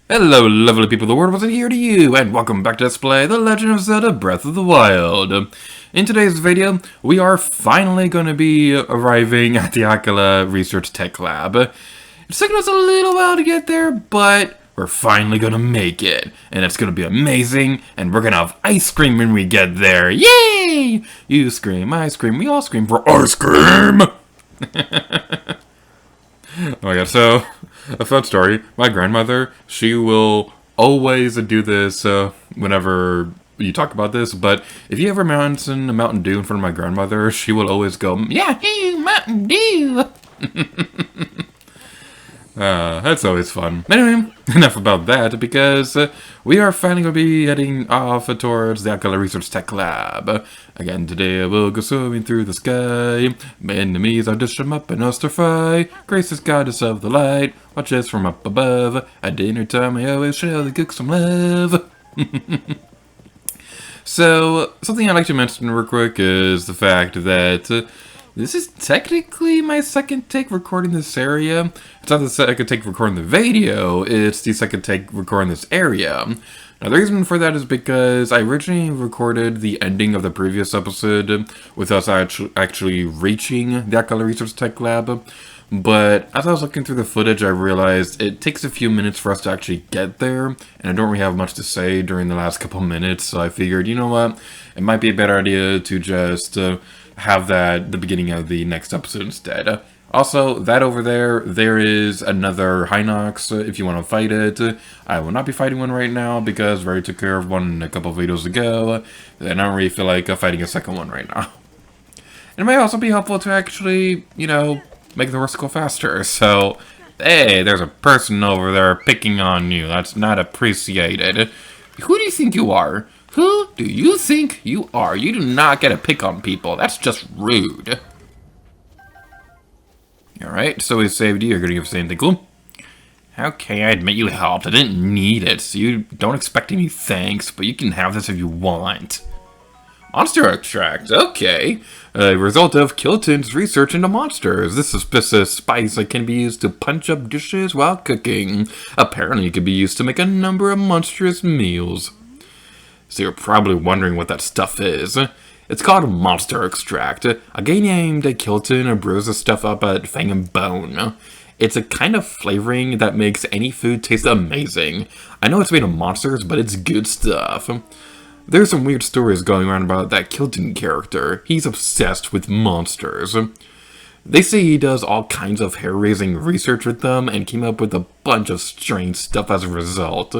Hello, lovely people of the world, wasn't here to you, and welcome back to Let's Play The Legend of Zelda Breath of the Wild. In today's video, we are finally going to be arriving at the Akkala Research Tech Lab. It's taken us a little while to get there, but we're finally going to make it. And it's going to be amazing, and we're going to have ice cream when we get there. Yay! You scream, I scream, we all scream for ice cream! Oh my god, so, a fun story. My grandmother, she will always do this whenever you talk about this, but if you ever mention a Mountain Dew in front of my grandmother, she will always go, Yahoo, Mountain Dew! That's always fun. Anyway, enough about that, because we are finally going to be heading off towards the Akkala Research Tech Lab. Again, today we'll go swimming through the sky. My enemies, I dish them up and us to fry. Grace is goddess of the light. Watch us from up above. At dinner time, I always show the cook some love. So, something I'd like to mention real quick is the fact that this is technically my second take recording this area. It's not the second take recording the video, it's the second take recording this area. Now the reason for that is because I originally recorded the ending of the previous episode with us actually reaching the Akkala Research Tech Lab. But as I was looking through the footage, I realized it takes a few minutes for us to actually get there, and I don't really have much to say during the last couple minutes, so I figured, you know what, it might be a better idea to just have that at the beginning of the next episode instead. Also, that over there, there is another Hinox if you want to fight it. I will not be fighting one right now because I already took care of one a couple of videos ago, and I don't really feel like fighting a second one right now. And it might also be helpful to actually, you know, make the horse go faster. So, hey, there's a person over there picking on you. That's not appreciated. Who do you think you are? Who do you think you are? You do not get to pick on people. That's just rude. Alright, so we saved you. You're going to give us anything cool? Okay, I admit you helped. I didn't need it, so you don't expect any thanks, but you can have this if you want. Monster extract, okay. A result of Kilton's research into monsters. This suspicious spice that can be used to punch up dishes while cooking. Apparently it can be used to make a number of monstrous meals. So you're probably wondering what that stuff is. It's called Monster Extract. A guy named Kilton brews the stuff up at Fang and Bone. It's a kind of flavoring that makes any food taste amazing. I know it's made of monsters, but it's good stuff. There's some weird stories going around about that Kilton character. He's obsessed with monsters. They say he does all kinds of hair-raising research with them and came up with a bunch of strange stuff as a result.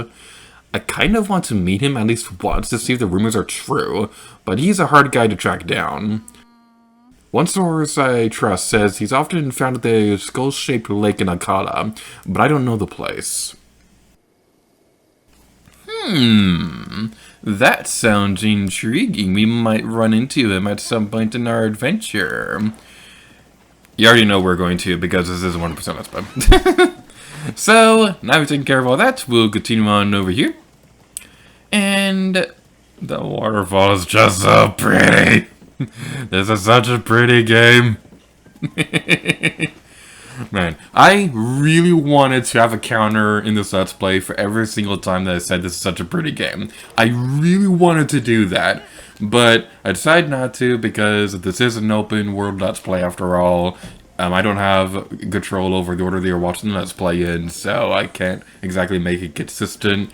I kind of want to meet him at least once to see if the rumors are true, but he's a hard guy to track down. One source I trust says he's often found at the skull-shaped lake in Akkala, but I don't know the place. That sounds intriguing. We might run into him at some point in our adventure. You already know we're going to, because this is 100% Let's Play. So, now we've taken care of all that, we'll continue on over here. And the waterfall is just so pretty. This is such a pretty game. Man, I really wanted to have a counter in this Let's Play for every single time that I said this is such a pretty game. I really wanted to do that, but I decided not to because this is an open world Let's Play after all. I don't have control over the order that you're watching the Let's Play in, so I can't exactly make it consistent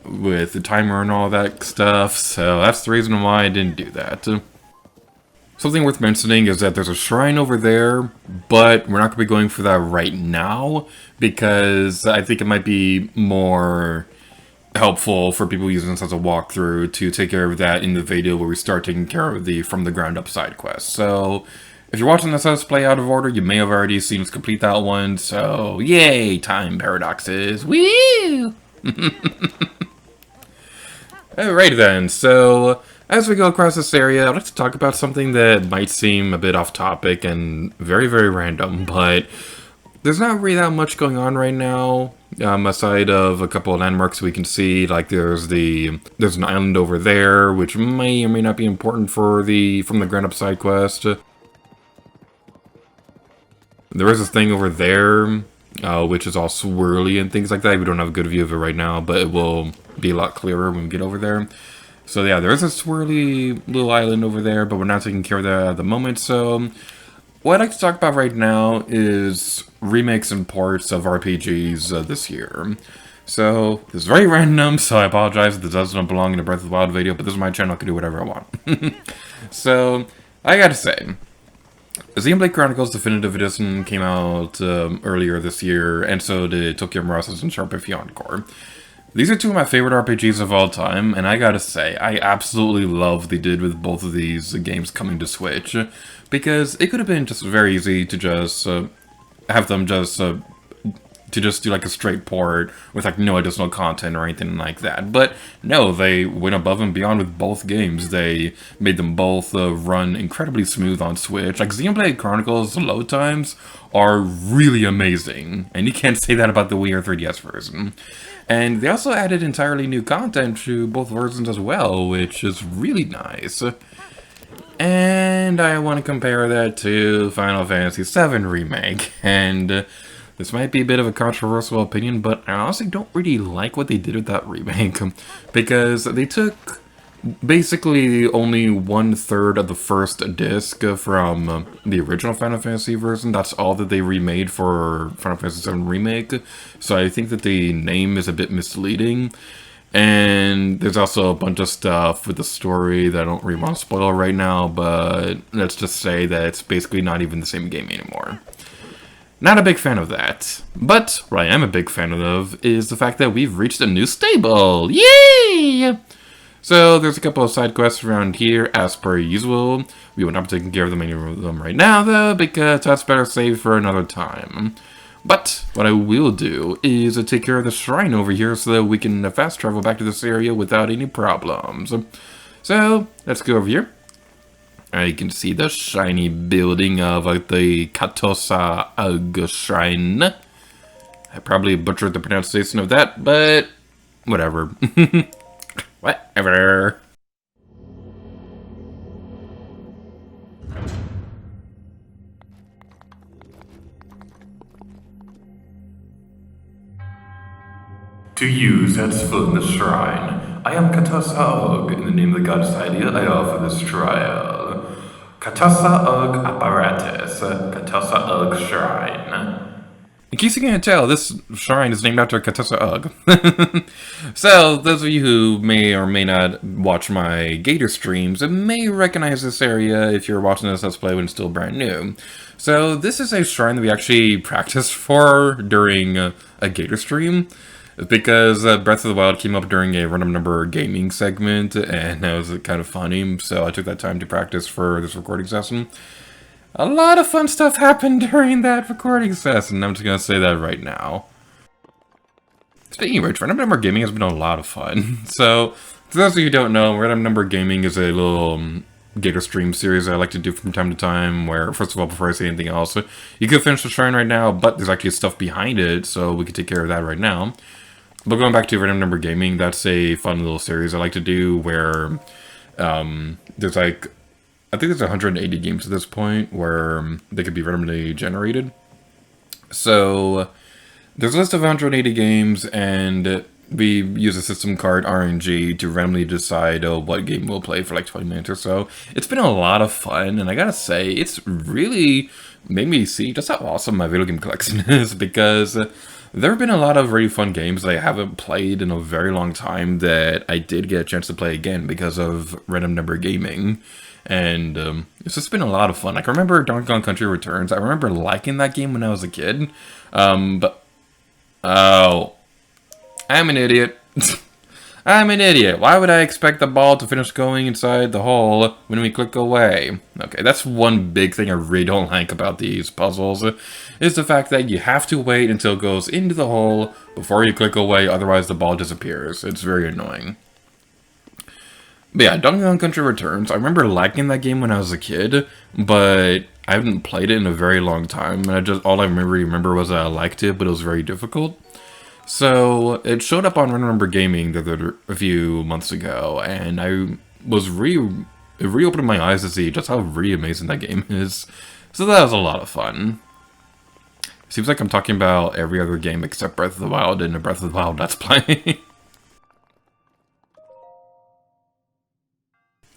with the timer and all that stuff, so that's the reason why I didn't do that. Something worth mentioning is that there's a shrine over there, but we're not going to be going for that right now, because I think it might be more helpful for people using this as a walkthrough to take care of that in the video where we start taking care of the from the ground up side quest. So, if you're watching this Let's Play out of order, you may have already seen us complete that one, so yay, time paradoxes, woo! Alright then, so as we go across this area, I'd like to talk about something that might seem a bit off topic and very, very random, but there's not really that much going on right now, aside of a couple of landmarks we can see. Like there's an island over there, which may or may not be important for the from the ground up side quest. There is this thing over there which is all swirly and things like that. We don't have a good view of it right now, but it will be a lot clearer when we get over there. So yeah, there's a swirly little island over there, but we're not taking care of that at the moment. So what I'd like to talk about right now is remakes and ports of RPGs this year. So, this is very random, so I apologize if this doesn't belong in a Breath of the Wild video, but this is my channel, I can do whatever I want. So, I gotta say, Xenoblade Chronicles Definitive Edition came out earlier this year, and so did Tokyo Mirage and Sharp Beyond Core. These are two of my favorite RPGs of all time, and I gotta say, I absolutely love what they did with both of these games coming to Switch, because it could have been just very easy to just have them just do like a straight port with like no additional content or anything like that. But no, they went above and beyond with both games. They made them both run incredibly smooth on Switch. Like Xenoblade Chronicles load times are really amazing, and you can't say that about the Wii or 3DS version. And they also added entirely new content to both versions as well, which is really nice. And I want to compare that to Final Fantasy VII Remake, and this might be a bit of a controversial opinion, but I honestly don't really like what they did with that remake, because they took basically only 1/3 of the first disc from the original Final Fantasy version. That's all that they remade for Final Fantasy VII Remake, so I think that the name is a bit misleading. And there's also a bunch of stuff with the story that I don't really want to spoil right now, but let's just say that it's basically not even the same game anymore. Not a big fan of that. But what I am a big fan of is the fact that we've reached a new stable. Yay! So there's a couple of side quests around here as per usual. We will not be taking care of any of them right now though, because that's better saved for another time. But what I will do is take care of the shrine over here so that we can fast travel back to this area without any problems. So let's go over here. You can see the shiny building of the Katosa Shrine. I probably butchered the pronunciation of that, but whatever. Whatever. To use at foot in the shrine, I am Katosa. In the name of the goddess Idea, I offer this trial. Katosa Apparatus, Katosa Shrine. In case you can't tell, this shrine is named after Katosa. So, those of you who may or may not watch my Gator streams may recognize this area if you're watching this Let's Play when it's still brand new. So, this is a shrine that we actually practiced for during a Gator stream. Because Breath of the Wild came up during a random number gaming segment, and that was kind of funny, so I took that time to practice for this recording session. A lot of fun stuff happened during that recording session, I'm just going to say that right now. Speaking of which, random number gaming has been a lot of fun. So, for those of you who don't know, random number gaming is a little Gator stream series I like to do from time to time, where, first of all, before I say anything else, you could finish the shrine right now, but there's actually stuff behind it, so we could take care of that right now. But going back to Random Number Gaming, that's a fun little series I like to do where there's like, I think there's 180 games at this point where they could be randomly generated. So there's a list of 180 games, and we use a system called RNG to randomly decide what game we'll play for like 20 minutes or so. It's been a lot of fun, and I gotta say, it's really made me see just how awesome my video game collection is, because there have been a lot of really fun games that I haven't played in a very long time that I did get a chance to play again because of Random Number Gaming. And it's just been a lot of fun. Like, I remember Donkey Kong Country Returns. I remember liking that game when I was a kid. But, oh, I'm an idiot. I'm an idiot. Why would I expect the ball to finish going inside the hole when we click away? Okay, that's one big thing I really don't like about these puzzles, is the fact that you have to wait until it goes into the hole before you click away, otherwise the ball disappears. It's very annoying. But yeah, Donkey Kong Country Returns, I remember liking that game when I was a kid, but I haven't played it in a very long time, and all I remember was that I liked it, but it was very difficult. So, it showed up on Random Number Gaming a few months ago, and it reopened my eyes to see just how really amazing that game is. So that was a lot of fun. Seems like I'm talking about every other game except Breath of the Wild in a Breath of the Wild Let's Play.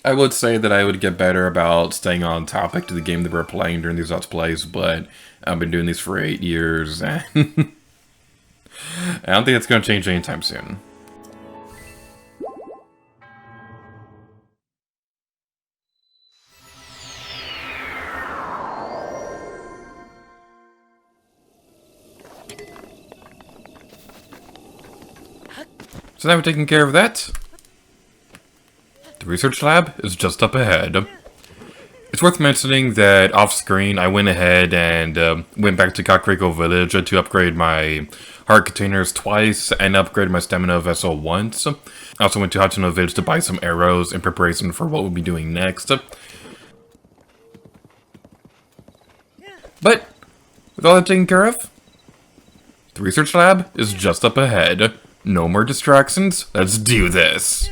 I would say that I would get better about staying on topic to the game that we're playing during these Let's Plays, but I've been doing these for 8 years, and I don't think it's going to change anytime soon. So now we're taking care of that. The research lab is just up ahead. It's worth mentioning that off-screen I went ahead and went back to Kakariko Village to upgrade my heart containers twice and upgrade my stamina vessel once. I also went to Hachino Village to buy some arrows in preparation for what we'll be doing next. But, with all that taken care of, the research lab is just up ahead. No more distractions, let's do this!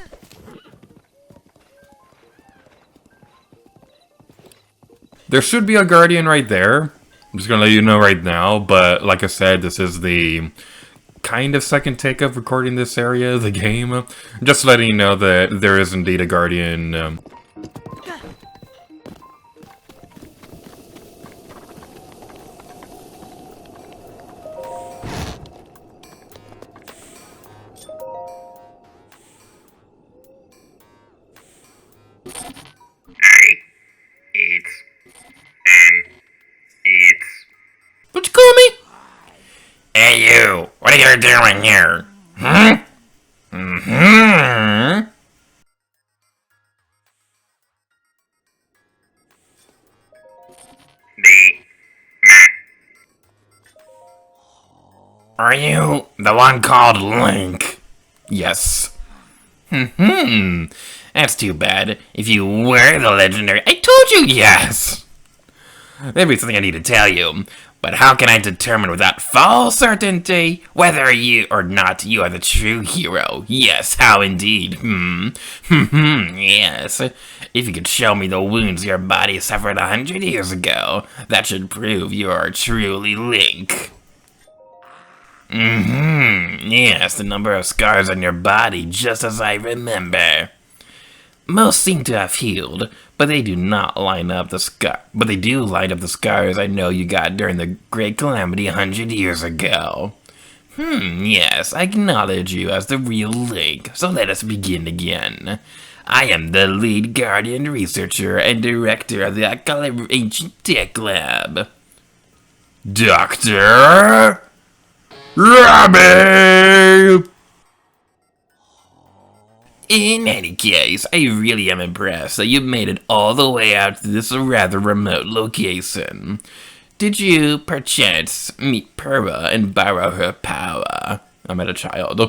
There should be a guardian right there. I'm just gonna let you know right now, but like I said, this is the kind of second take of recording this area of the game. Just letting you know that there is indeed a guardian. What you call me? Hey you, what are you doing here? Huh? Mm-hmm. Are you the one called Link? Yes. That's too bad. If you were the legendary... I told you yes! Maybe it's something I need to tell you. But how can I determine without full certainty whether you or not you are the true hero? Yes, how indeed. Yes. If you could show me the wounds your body suffered 100 years ago, that should prove you are truly Link. Yes, the number of scars on your body, just as I remember. Most seem to have healed, but they do not line up the scars I know you got during the Great Calamity 100 years ago. Yes, I acknowledge you as the real Link, so let us begin again. I am the lead guardian researcher and director of the Akkala Research Tech Lab. Dr. Robbie! In any case, I really am impressed that you made it all the way out to this rather remote location. Did you, perchance, meet Pura and borrow her power? I met a child.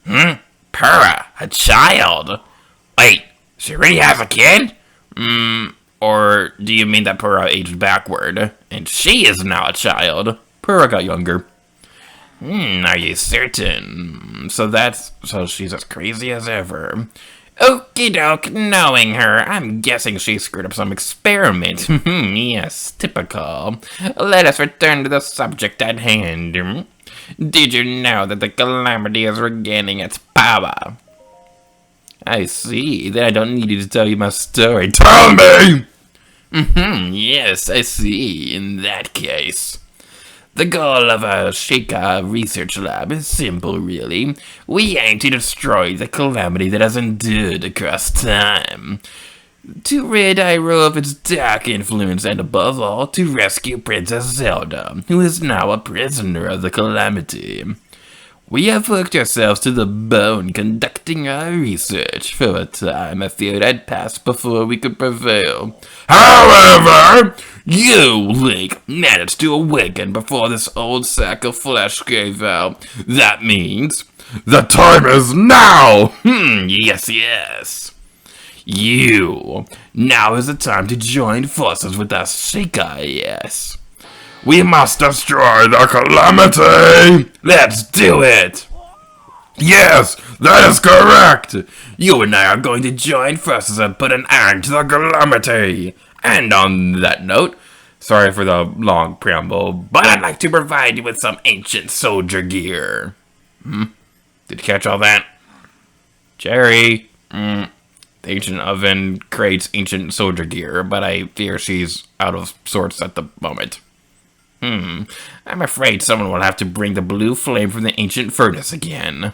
Pura? A child? Wait, she really has a kid? Or do you mean that Pura aged backward, and she is now a child? Pura got younger. Are you certain? So she's as crazy as ever. Okie doke, knowing her, I'm guessing she screwed up some experiment. Yes, typical. Let us return to the subject at hand. Did you know that the Calamity is regaining its power? I see, then I don't need you to tell you my story. Tell me! Yes, I see, in that case. The goal of our Akkala Research Lab is simple, really. We aim to destroy the calamity that has endured across time. To rid Hyrule of its dark influence and, above all, to rescue Princess Zelda, who is now a prisoner of the calamity. We have worked ourselves to the bone conducting our research. For a time, I feared I'd pass before we could prevail. However, you, Link, managed to awaken before this old sack of flesh gave out. That means the time is now! Yes. Now is the time to join forces with us, Akkala, yes. We must destroy the calamity! Let's do it! Yes, that is correct! You and I are going to join forces and put an end to the calamity! And on that note, Sorry for the long preamble, but I'd like to provide you with some ancient soldier gear. Did you catch all that? Jerry, the ancient oven creates ancient soldier gear, but I fear she's out of sorts at the moment. I'm afraid someone will have to bring the blue flame from the ancient furnace again.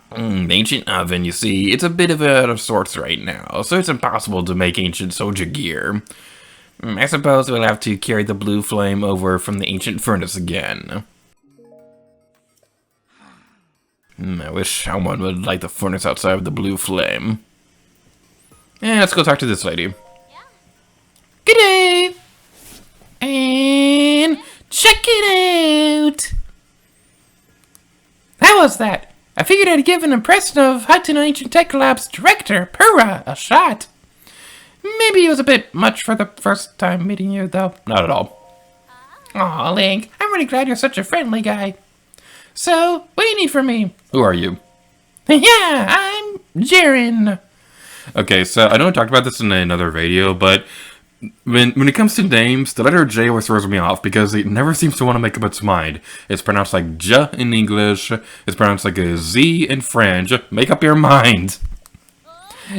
The ancient oven, you see, it's a bit of out of sorts right now, so it's impossible to make ancient soldier gear. I suppose we'll have to carry the blue flame over from the ancient furnace again. I wish someone would light the furnace outside with the blue flame. Let's go talk to this lady. Good day! And check it out! How was that? I figured I'd give an impression of Untitled Ancient Tech Lab's director, Pura, a shot. Maybe it was a bit much for the first time meeting you, though. Not at all. Aw, Link, I'm really glad you're such a friendly guy. So, what do you need from me? Who are you? Yeah, I'm Jaren. Okay, so I know I talked about this in another video, but when it comes to names, the letter J always throws me off because it never seems to want to make up its mind. It's pronounced like J in English, it's pronounced like a Z in French. Make up your mind.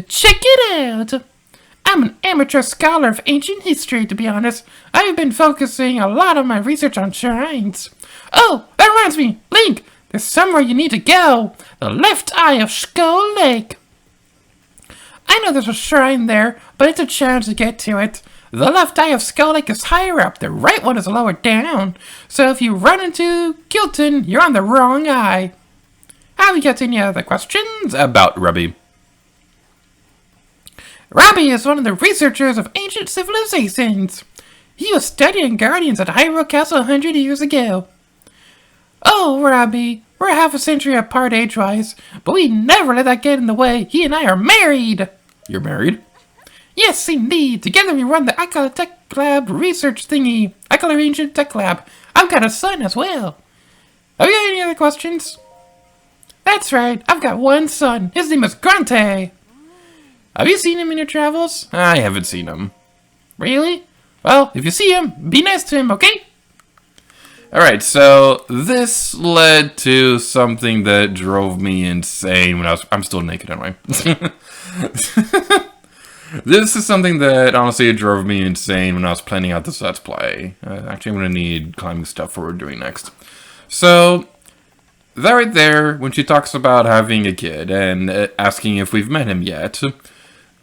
Check it out! I'm an amateur scholar of ancient history, to be honest. I've been focusing a lot of my research on shrines. Oh, that reminds me, Link, there's somewhere you need to go. The left eye of Skull Lake. I know there's a shrine there, but it's a challenge to get to it. The left eye of Skull Lake is higher up, the right one is lower down. So if you run into Kilton, you're on the wrong eye. Have you got any other questions about Robbie? Robbie is one of the researchers of ancient civilizations. He was studying Guardians at Hyrule Castle 100 years ago. Oh, Robbie, we're half a century apart age-wise, but we never let that get in the way. He and I are married. You're married? Yes, indeed. Together we run the Akkala Tech Lab research thingy. Akkala Research Tech Lab. I've got a son as well. Have you got any other questions? That's right. I've got one son. His name is Grante. Have you seen him in your travels? I haven't seen him. Really? Well, if you see him, be nice to him, okay? Alright, so this led to something that drove me insane when I'm still naked anyway. This is something that honestly drove me insane when I was planning out this Let's Play. Actually, I'm going to need climbing stuff for what we're doing next. So, that right there, when she talks about having a kid and asking if we've met him yet,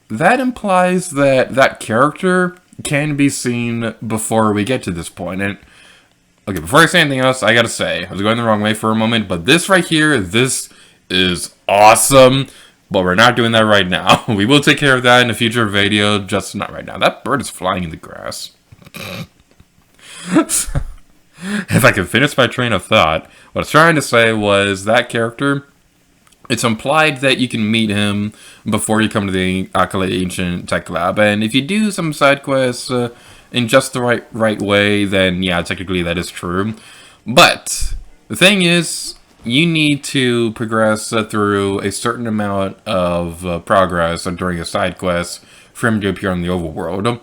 that implies that that character can be seen before we get to this point. And okay, before I say anything else, I gotta say, I was going the wrong way for a moment, but this right here, this is awesome. But we're not doing that right now. We will take care of that in a future video, just not right now. That bird is flying in the grass. If I can finish my train of thought, what I was trying to say was that character, it's implied that you can meet him before you come to the Akkala Ancient Tech Lab, and if you do some side quests in just the right way, then yeah, technically that is true. But the thing is, you need to progress through a certain amount of progress during a side quest for him to appear in the overworld.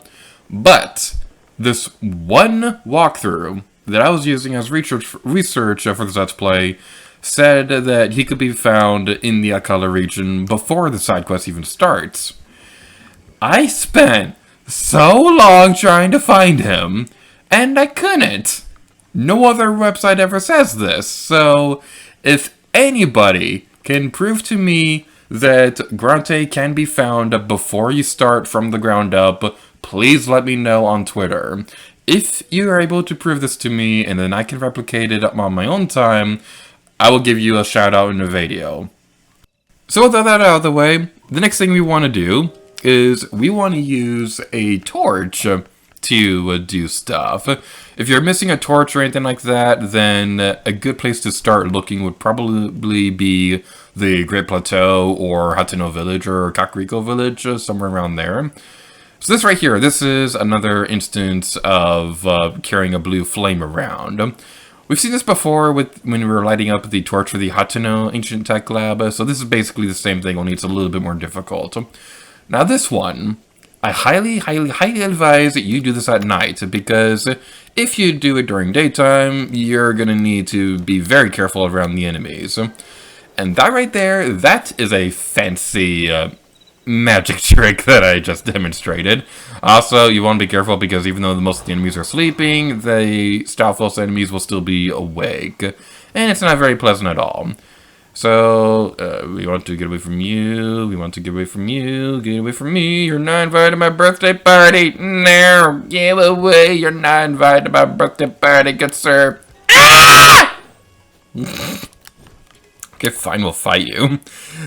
But this one walkthrough that I was using as research for this Let's Play said that he could be found in the Akkala region before the side quest even starts. I spent so long trying to find him, and I couldn't. No other website ever says this, so if anybody can prove to me that Grante can be found before you start from the ground up, please let me know on Twitter. If you are able to prove this to me and then I can replicate it on my own time, I will give you a shout out in a video. So with that out of the way, the next thing we want to do is we want to use a torch to do stuff. If you're missing a torch or anything like that, then a good place to start looking would probably be the Great Plateau or Hateno Village or Kakariko Village, somewhere around there. So this right here, this is another instance of carrying a blue flame around. We've seen this before when we were lighting up the torch for the Hateno Ancient Tech Lab, so this is basically the same thing, only it's a little bit more difficult. Now this one, I highly advise that you do this at night, because if you do it during daytime, you're gonna need to be very careful around the enemies. And that right there, that is a fancy magic trick that I just demonstrated. Also, you want to be careful because even though most of the enemies are sleeping, the Stalfos enemies will still be awake. And it's not very pleasant at all. So, we want to get away from you, we want to get away from you, get away from me, you're not invited to my birthday party, no, get away, you're not invited to my birthday party, good sir. Ah! Okay, fine, we'll fight you.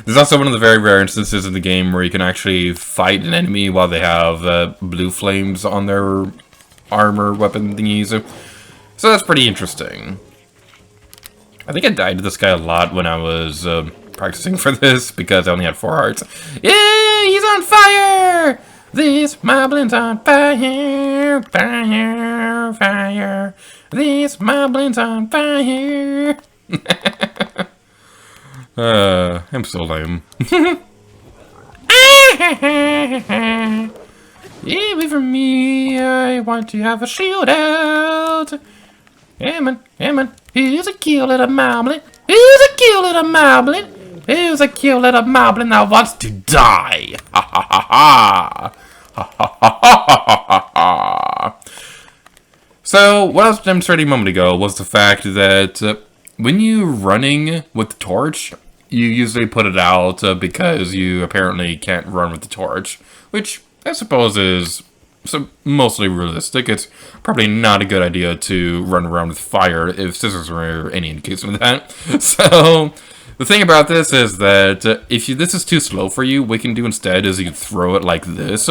There's also one of the very rare instances in the game where you can actually fight an enemy while they have blue flames on their armor weapon thingies. So that's pretty interesting. I think I died to this guy a lot when I was practicing for this because I only had 4 hearts. Yeah, he's on fire! This moblin's on fire, fire, fire. This moblin's on fire. I'm so lame. Yeah, wait for me. I want to have a shield out. Hey man, here's a cute little moblin. Here's a cute little moblin. Here's a cute little moblin that wants to die. Ha ha ha ha. Ha ha ha ha ha ha. So, what I was demonstrating a moment ago was the fact that when you're running with the torch, you usually put it out because you apparently can't run with the torch, which I suppose is mostly realistic. It's probably not a good idea to run around with fire if scissors were any indication of that. So, the thing about this is that if this is too slow for you, what you can do instead is you can throw it like this.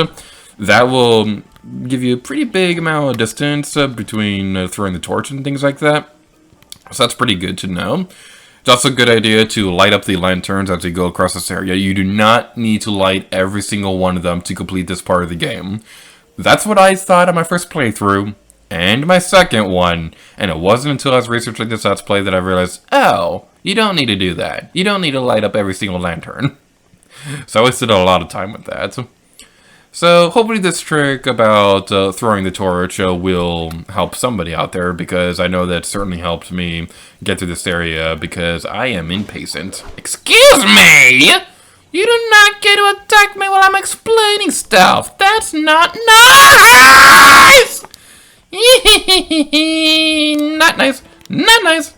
That will give you a pretty big amount of distance between throwing the torch and things like that. So that's pretty good to know. It's also a good idea to light up the lanterns as you go across this area. You do not need to light every single one of them to complete this part of the game. That's what I thought on my first playthrough, and my second one, and it wasn't until I was researching this Let's Play that I realized, oh, you don't need to do that. You don't need to light up every single lantern. So I wasted a lot of time with that. So hopefully this trick about throwing the torch will help somebody out there, because I know that certainly helped me get through this area because I am impatient. Excuse me! You do not get to attack me while I'm explaining stuff. That's not nice! Not nice. Not nice.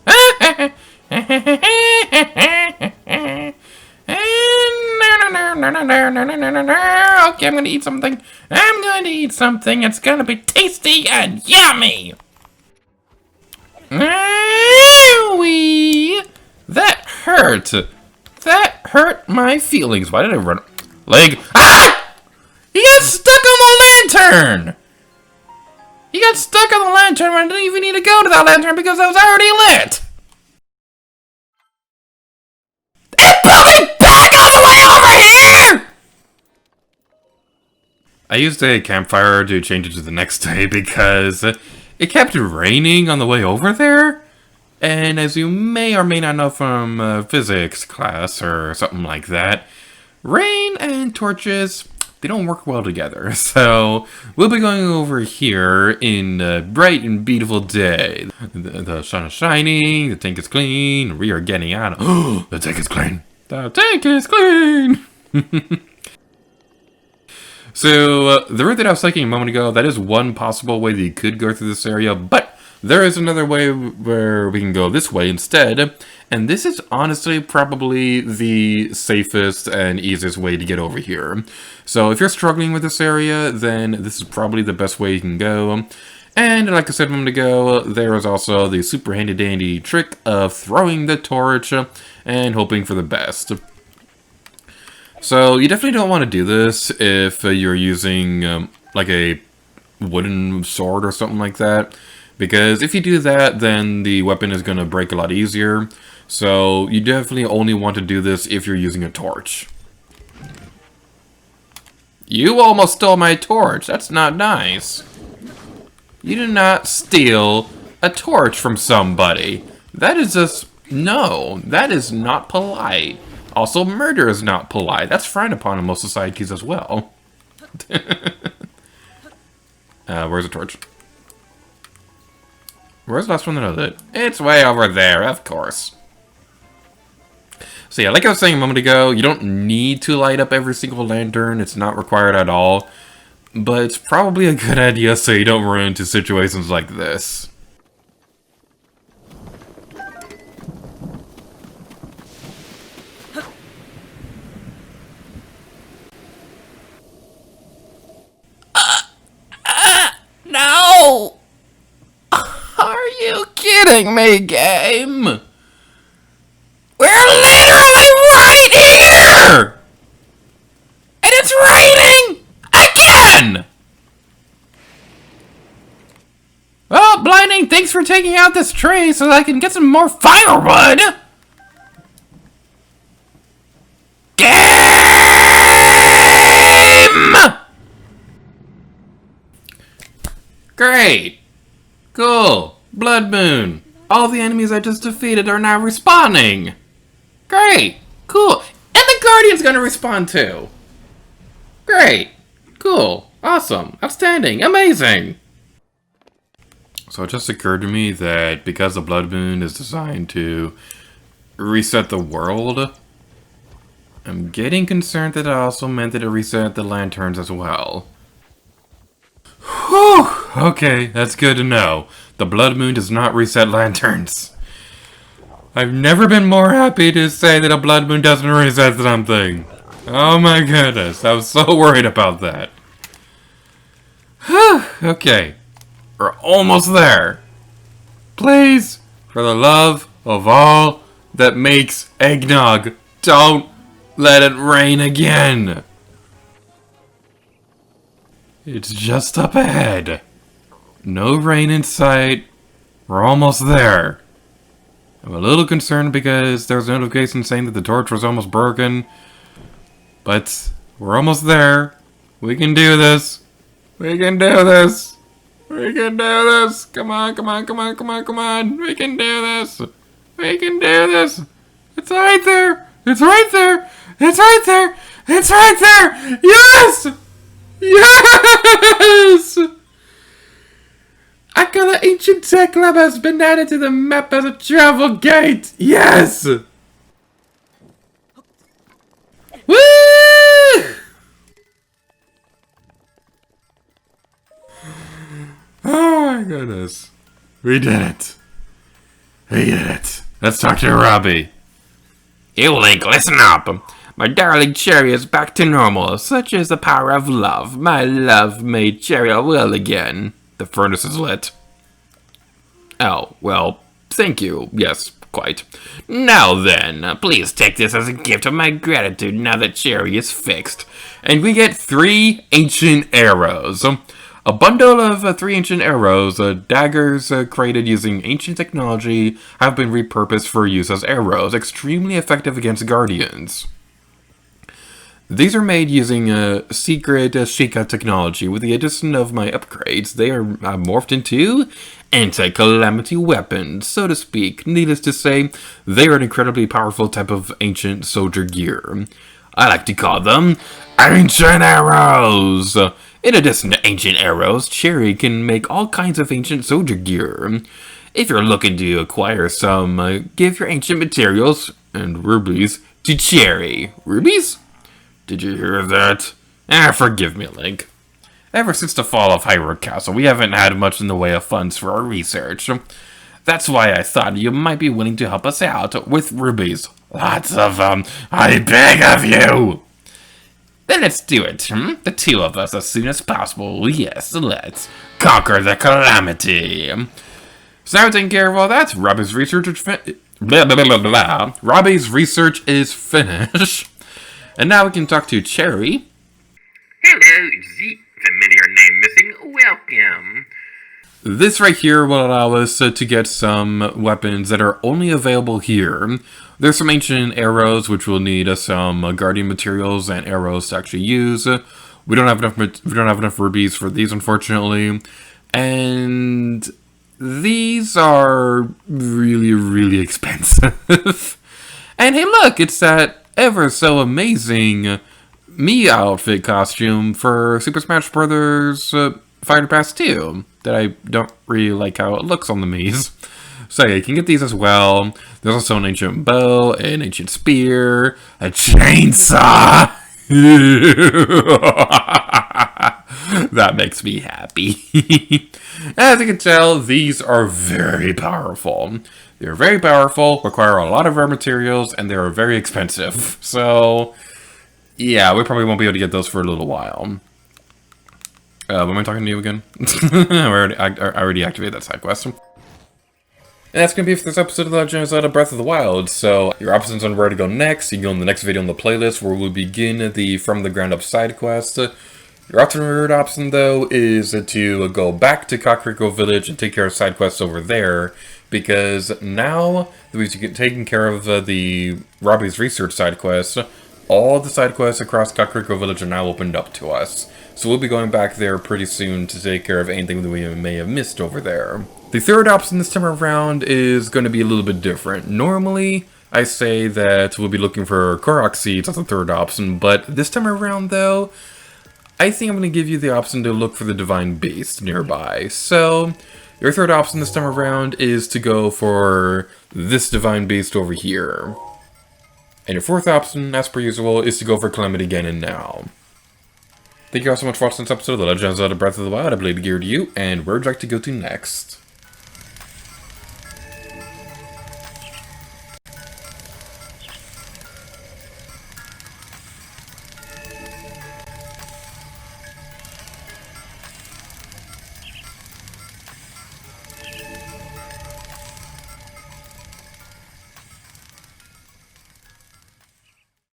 Okay, I'm gonna eat something. I'm going to eat something. It's gonna be tasty and yummy. Owie! That hurt. That hurt my feelings. Why did I run? Leg. Ah! He got stuck on the lantern! He got stuck on the lantern when I didn't even need to go to that lantern because it was already lit! It put me back all the way over here! I used a campfire to change it to the next day because it kept raining on the way over there. And as you may or may not know from physics class or something like that, rain and torches, they don't work well together. So we'll be going over here in a bright and beautiful day. The sun is shining, the tank is clean, we are getting out. Oh, the tank is clean. The tank is clean. So the route that I was taking a moment ago, that is one possible way that you could go through this area, but there is another way where we can go this way instead, and this is honestly probably the safest and easiest way to get over here. So if you're struggling with this area, then this is probably the best way you can go. And like I said a moment ago, there is also the super handy dandy trick of throwing the torch and hoping for the best. So you definitely don't want to do this if you're using like a wooden sword or something like that. Because if you do that, then the weapon is going to break a lot easier. So you definitely only want to do this if you're using a torch. You almost stole my torch. That's not nice. You did not steal a torch from somebody. That is just... no, that is not polite. Also, murder is not polite. That's frowned upon in most societies as well. Where's the torch? Where's the last one that I lit? It's way over there, of course. So yeah, like I was saying a moment ago, you don't need to light up every single lantern. It's not required at all. But it's probably a good idea so you don't run into situations like this. No! Are you kidding me, game? We're literally right here! And it's raining again! Oh, Blinding, thanks for taking out this tree so that I can get some more firewood! Game! Great! Cool! Blood Moon! All the enemies I just defeated are now respawning! Great! Cool! And the Guardian's gonna respawn too! Great! Cool! Awesome! Outstanding! Amazing! So it just occurred to me that because the Blood Moon is designed to reset the world, I'm getting concerned that it also meant that it reset the lanterns as well. Whew! Okay, that's good to know. The Blood Moon does not reset lanterns. I've never been more happy to say that a Blood Moon doesn't reset something. Oh my goodness, I was so worried about that. Okay, we're almost there. Please, for the love of all that makes eggnog, don't let it rain again. It's just up ahead. No rain in sight. We're almost there. I'm a little concerned because there's a notification saying that the torch was almost broken. But we're almost there. We can do this. We can do this. We can do this. Come on, come on, come on, come on, come on. We can do this. We can do this. It's right there. It's right there. It's right there. It's right there. Yes! Yes! Akkala Ancient Tech Lab has been added to the map as a travel gate! Yes! Woo! Oh my goodness. We did it. We did it. Let's talk to Robbie. You Link, listen up. My darling Cherry is back to normal. Such is the power of love. My love made Cherry well again. The furnace is lit. Oh, well, thank you. Yes, quite. Now then, please take this as a gift of my gratitude now that Cherry is fixed. And we get 3 ancient arrows. A bundle of 3 ancient arrows, daggers created using ancient technology, have been repurposed for use as arrows, extremely effective against guardians. These are made using secret Sheikah technology. With the addition of my upgrades, they are morphed into anti-calamity weapons, so to speak. Needless to say, they are an incredibly powerful type of ancient soldier gear. I like to call them ancient arrows. In addition to ancient arrows, Cherry can make all kinds of ancient soldier gear. If you're looking to acquire some, give your ancient materials and rubies to Cherry. Rubies? Did you hear that? Forgive me, Link. Ever since the fall of Hyrule Castle, we haven't had much in the way of funds for our research. That's why I thought you might be willing to help us out with rubies. Lots of them. I beg of you! Then let's do it, The 2 of us as soon as possible. Yes, let's conquer the calamity. So now taking care of all that, Robbie's research is Robbie's research is finished. And now we can talk to Cherry. Hello, the familiar name missing. Welcome. This right here will allow us to get some weapons that are only available here. There's some ancient arrows, which will need some guardian materials and arrows to actually use. We don't have enough rubies for these, unfortunately. And these are really, really expensive. And hey, look, it's that ever so amazing Mii outfit costume for Super Smash Bros. Fighter Pass 2 that I don't really like how it looks on the Mii's. So yeah, you can get these as well. There's also an ancient bow, an ancient spear, a chainsaw. That makes me happy. As you can tell, these are very powerful. They're very powerful, require a lot of rare materials, and they're very expensive. So, yeah, we probably won't be able to get those for a little while. Am I talking to you again? I already activated that side quest. And that's going to be it for this episode of The Legend of Zelda Breath of the Wild. So, your options on where to go next, you can go in the next video on the playlist where we'll begin the From the Ground Up side quest. Your alternate option, though, is to go back to Kakariko Village and take care of side quests over there, because now that we've taken care of the Robbie's research side quest, all the side quests across Kakariko Village are now opened up to us. So we'll be going back there pretty soon to take care of anything that we may have missed over there. The third option this time around is going to be a little bit different. Normally, I say that we'll be looking for Korok seeds as the third option, but this time around, though, I think I'm going to give you the option to look for the Divine Beast nearby. So, your third option this time around is to go for this Divine Beast over here. And your fourth option, as per usual, is to go for Calamity Ganon now. Thank you all so much for watching this episode of The Legend of Zelda Breath of the Wild. I played gear to you, and where would you like to go to next?